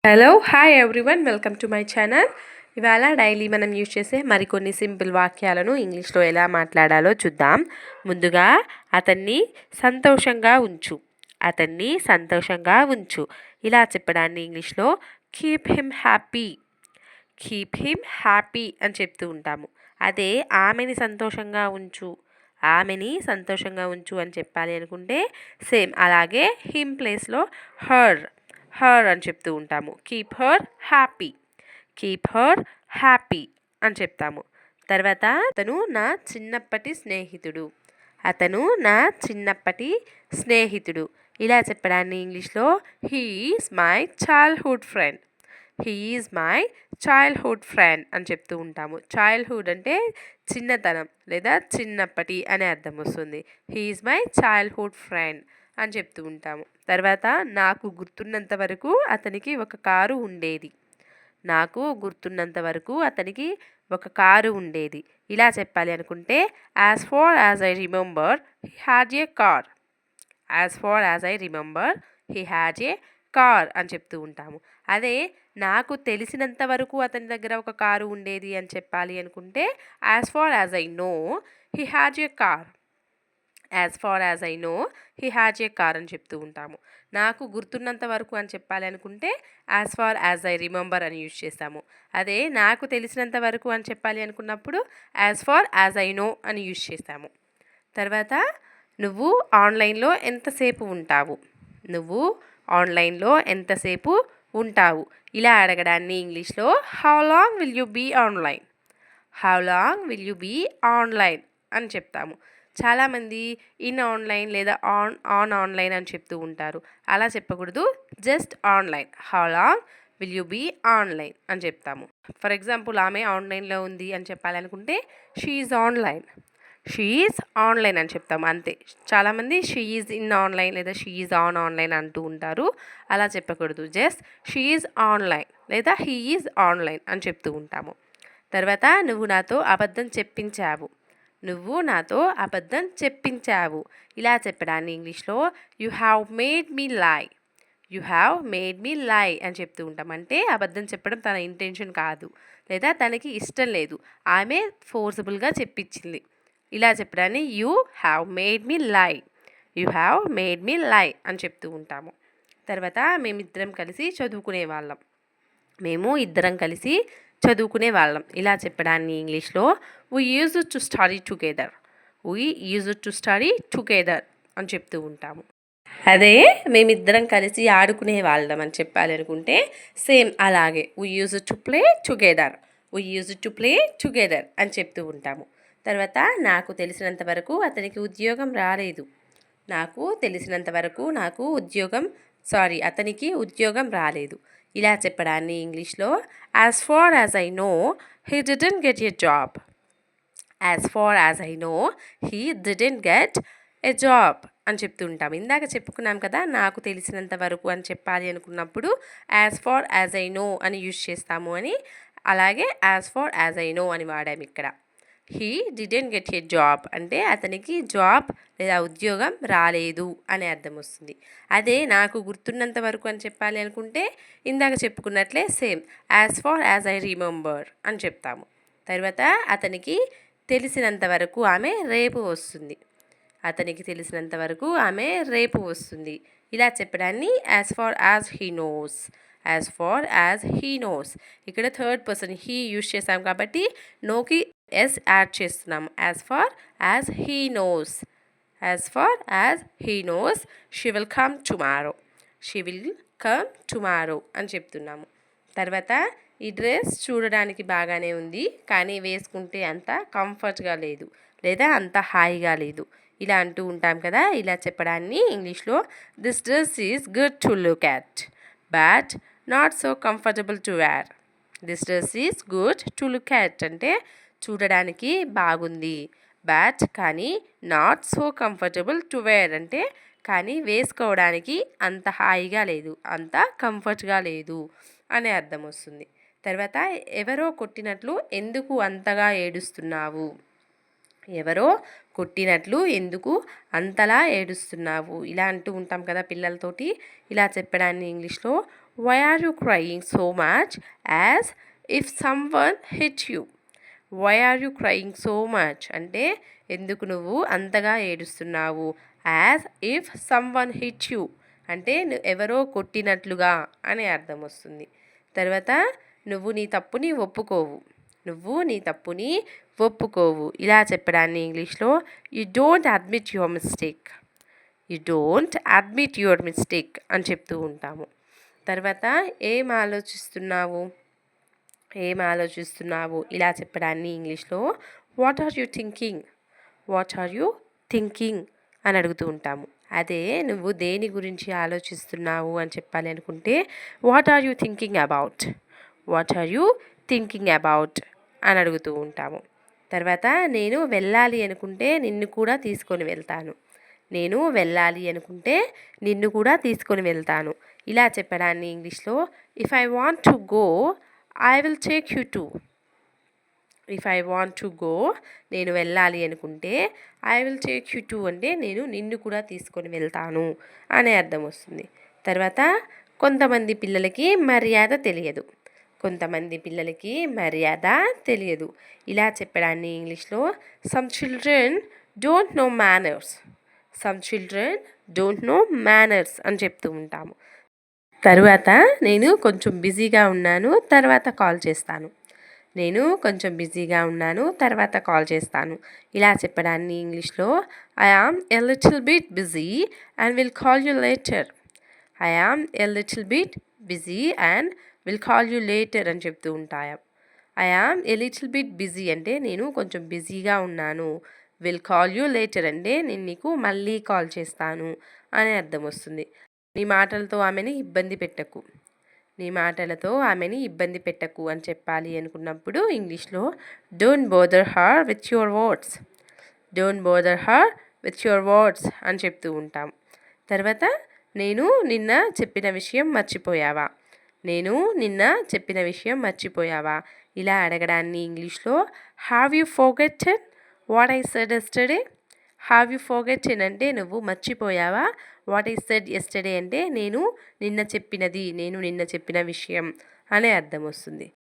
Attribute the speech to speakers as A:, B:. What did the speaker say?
A: Hello hi everyone welcome to my channel. ఇవాళ daily మనం use చేసే మరికొన్ని సింపుల్ వాక్యాలను ఇంగ్లీష్లో ఎలా మాట్లాడాలో చూద్దాం. ముందుగా అతన్ని సంతోషంగా ఉంచు, అతన్ని సంతోషంగా ఉంచు. ఇలా చెప్పడాన్ని ఇంగ్లీష్లో keep him happy, keep him happy అని చెప్తూ ఉంటాము. అదే ఆమెని సంతోషంగా ఉంచు, ఆమెని సంతోషంగా ఉంచు అని చెప్పాలి అనుకుంటే సేమ్ అలాగే హిమ్ ప్లేస్లో హర్ హర్ అని చెప్తూ ఉంటాము. Keep her happy, keep her happy అని చెప్తాము. తర్వాత అతను నా చిన్నప్పటి స్నేహితుడు, అతను నా చిన్నప్పటి స్నేహితుడు. ఇలా చెప్పడాన్ని ఇంగ్లీష్లో he is my childhood friend, he is my childhood friend అని చెప్తూ ఉంటాము. చైల్డ్హుడ్ అంటే చిన్నతనం లేదా చిన్నప్పటి అనే అర్థం వస్తుంది. He is my childhood friend అని చెప్తూ ఉంటాము. తర్వాత నాకు గుర్తున్నంత వరకు అతనికి ఒక కారు ఉండేది, నాకు గుర్తున్నంత వరకు అతనికి ఒక కారు ఉండేది. ఇలా చెప్పాలి అనుకుంటే as far as I remember he had a car, as far as I remember he had a car అని చెప్తూ ఉంటాము. అదే నాకు తెలిసినంత వరకు అతని దగ్గర ఒక కారు ఉండేది అని చెప్పాలి అనుకుంటే as far as I know he had a car, as far as I know he has a car అని చెప్తూ ఉంటాము. నాకు గుర్తున్నంత వరకు అని చెప్పాలి అనుకుంటే as far as I remember అని యూజ్ చేస్తాము. అదే నాకు తెలిసినంత వరకు అని చెప్పాలి అనుకున్నప్పుడు as far as I know అని యూజ్ చేస్తాము. తర్వాత నువ్వు ఆన్లైన్లో ఎంతసేపు ఉంటావు, నువ్వు ఆన్లైన్లో ఎంతసేపు ఉంటావు. ఇలా అడగడాన్ని ఇంగ్లీష్లో how long will you be online, how long will you be online అని చెప్తాము. చాలామంది ఇన్ ఆన్లైన్ లేదా ఆన్ ఆన్లైన్ అని చెప్తూ ఉంటారు. అలా చెప్పకూడదు, just online. How long will you be online అని చెప్తాము. ఫర్ ఎగ్జాంపుల్ ఆమె ఆన్లైన్లో ఉంది అని చెప్పాలనుకుంటే she is online, she is online అని చెప్తాము అంతే. చాలామంది షీ ఈజ్ ఇన్ ఆన్లైన్ లేదా షీ ఈజ్ ఆన్ ఆన్లైన్ అంటూ ఉంటారు. అలా చెప్పకూడదు, జస్ట్ షీ ఈజ్ ఆన్లైన్ లేదా హీ ఈజ్ ఆన్లైన్ అని చెప్తూ ఉంటాము. తర్వాత నువ్వు నాతో అబద్ధం చెప్పించావు, నువ్వు నాతో అబద్ధం చెప్పించావు. ఇలా చెప్పడాన్ని ఇంగ్లీష్లో యు హ్యావ్ మేడ్ మీ లై, యు హ్యావ్ మేడ్ మీ లై అని చెప్తూ ఉంటాం. అంటే అబద్ధం చెప్పడం తన ఇంటెన్షన్ కాదు లేదా తనకి ఇష్టం లేదు, ఆమె ఫోర్సబుల్గా చెప్పించింది. ఇలా చెప్పడాన్ని యూ హ్యావ్ మేడ్ మీ లై, యూ హ్యావ్ మేడ్ మీ లై అని చెప్తూ ఉంటాము. తర్వాత మేమిద్దరం కలిసి చదువుకునే వాళ్ళం, మేము ఇద్దరం కలిసి చదువుకునే వాళ్ళం. ఇలా చెప్పడాన్ని ఇంగ్లీష్లో we used to study together, we used to study together అని చెప్తూ ఉంటాము. అదే మేమిద్దరం కలిసి ఆడుకునే వాళ్ళం అని చెప్పాలి అనుకుంటే సేమ్ అలాగే we used to play together, we used to play together అని చెప్తూ ఉంటాము. తర్వాత నాకు తెలిసినంత వరకు అతనికి ఉద్యోగం రాలేదు, నాకు తెలిసినంత వరకు అతనికి ఉద్యోగం రాలేదు. ఇలా చెప్పడాన్ని ఇంగ్లీష్లో as far as I know he didn't get a job, as far as I know he didn't get a job అని చెప్తూ ఉంటాం. ఇందాక చెప్పుకున్నాం కదా, నాకు తెలిసినంత వరకు అని చెప్పాలి అనుకున్నప్పుడు as far as I know అని యూజ్ చేస్తాము అని. అలాగే as far as I know అని వాడాము ఇక్కడ. He didn't get a job అంటే అతనికి జాబ్ లేదా ఉద్యోగం రాలేదు అనే అర్థం వస్తుంది. అదే నాకు గుర్తున్నంత వరకు అని చెప్పాలి అనుకుంటే ఇందాక చెప్పుకున్నట్లే same as far as I remember అని చెప్తాము. తర్వాత అతనికి తెలిసినంత వరకు ఆమె రేపు వస్తుంది, అతనికి తెలిసినంత వరకు ఆమె రేపు వస్తుంది. ఇలా చెప్పడాన్ని as far as he knows, as far as he knows. ఇక్కడ థర్డ్ పర్సన్ హీ యూజ్ చేసాం కాబట్టి నోకి ఎస్ యాడ్ చేస్తున్నాము. As far as he knows, as far as he knows she will come tomorrow, she will come tomorrow అని చెప్తున్నాము. తర్వాత ఈ dress చూడడానికి బాగానే ఉంది కానీ వేసుకుంటే అంత కంఫర్ట్గా లేదు లేదా అంత హాయిగా లేదు ఇలా అంటూ ఉంటాం కదా. ఇలా చెప్పడాన్ని ఇంగ్లీష్లో this dress is good to look at but not so comfortable to wear, this dress is good to look at అంటే చూడడానికి బాగుంది, బట్ కానీ not so comfortable to wear అంటే కానీ వేసుకోవడానికి అంత హాయిగా లేదు, అంత కంఫర్ట్గా లేదు అనే అర్థం వస్తుంది. తర్వాత ఎవరో కొట్టినట్లు ఎందుకు అంతగా ఏడుస్తున్నావు, ఎవరో కొట్టినట్లు ఎందుకు అంతలా ఏడుస్తున్నావు ఇలా అంటూ ఉంటాం కదా పిల్లలతోటి. ఇలా చెప్పడాన్ని ఇంగ్లీష్లో why are you crying so much as if someone hit you. Why are you crying so much అంటే ఎందుకు నువ్వు అంతగా ఏడుస్తున్నావు. As if someone hit you అంటే ఎవరో కొట్టినట్లుగా అనే అర్థం వస్తుంది. తర్వాత నువ్వు నీ తప్పుని ఒప్పుకోవు. నువ్వు నీ తప్పుని ఒప్పుకోవు ఇలా చెప్పడాన్ని ఇంగ్లీష్లో you don't admit your mistake. You don't admit your mistake అని చెప్తూ ఉంటాము. తర్వాత ఏం ఆలోచిస్తున్నావు ఇలా చెప్పడాన్ని ఇంగ్లీష్లో what are you thinking. What are you thinking అని అడుగుతూ ఉంటాము. అదే నువ్వు దేని గురించి ఆలోచిస్తున్నావు అని చెప్పాలి అనుకుంటే what are you thinking about. What are you thinking about అని అడుగుతూ ఉంటాము. తర్వాత నేను వెళ్ళాలి అనుకుంటే నిన్ను కూడా తీసుకొని వెళ్తాను. నేను వెళ్ళాలి అనుకుంటే నిన్ను కూడా తీసుకొని వెళ్తాను ఇలా చెప్పడాన్ని ఇంగ్లీష్లో if I want to go I will take you to. If I want to go నేను వెళ్ళాలి అనుకుంటే I will take you to అంటే నేను నిన్ను కూడా తీసుకొని వెళ్తాను అనే అర్థం వస్తుంది. తర్వాత కొంతమంది పిల్లలకి మర్యాద తెలియదు. కొంతమంది పిల్లలకి మర్యాద తెలియదు ఇలా చెప్పడాన్ని ఇంగ్లీష్లో some children don't know manners. Some children don't know manners అని చెప్తూ ఉంటాము. తరువాత నేను కొంచెం బిజీగా ఉన్నాను తర్వాత కాల్ చేస్తాను. నేను కొంచెం బిజీగా ఉన్నాను తర్వాత కాల్ చేస్తాను ఇలా చెప్పడాన్ని ఇంగ్లీష్లో I am a little bit busy and will call you later. I am a little bit busy and will call you later అని చెప్తూ ఉంటాము. I am a little bit busy అంటే నేను కొంచెం బిజీగా ఉన్నాను. విల్ కాల్ యూ లేటర్ అంటే నేను నీకు మళ్ళీ కాల్ చేస్తాను అనే అర్థం వస్తుంది. నీ మాటలతో ఆమెని ఇబ్బంది పెట్టకు. నీ మాటలతో ఆమెని ఇబ్బంది పెట్టకు అని చెప్పాలి అనుకున్నప్పుడు ఇంగ్లీష్లో don't bother her with your words. Don't bother her with your words అని చెప్తూ ఉంటాం. తర్వాత నేను నిన్న చెప్పిన విషయం మర్చిపోయావా. నేను నిన్న చెప్పిన విషయం మర్చిపోయావా ఇలా అడగడాన్ని ఇంగ్లీష్లో have you forgotten what I said yesterday. Have you forgotten అంటే నువ్వు మర్చిపోయావా. వాట్ ఐ సెడ్ ఎస్టర్డే అంటే నేను నిన్న చెప్పిన విషయం అనే అర్థం వస్తుంది.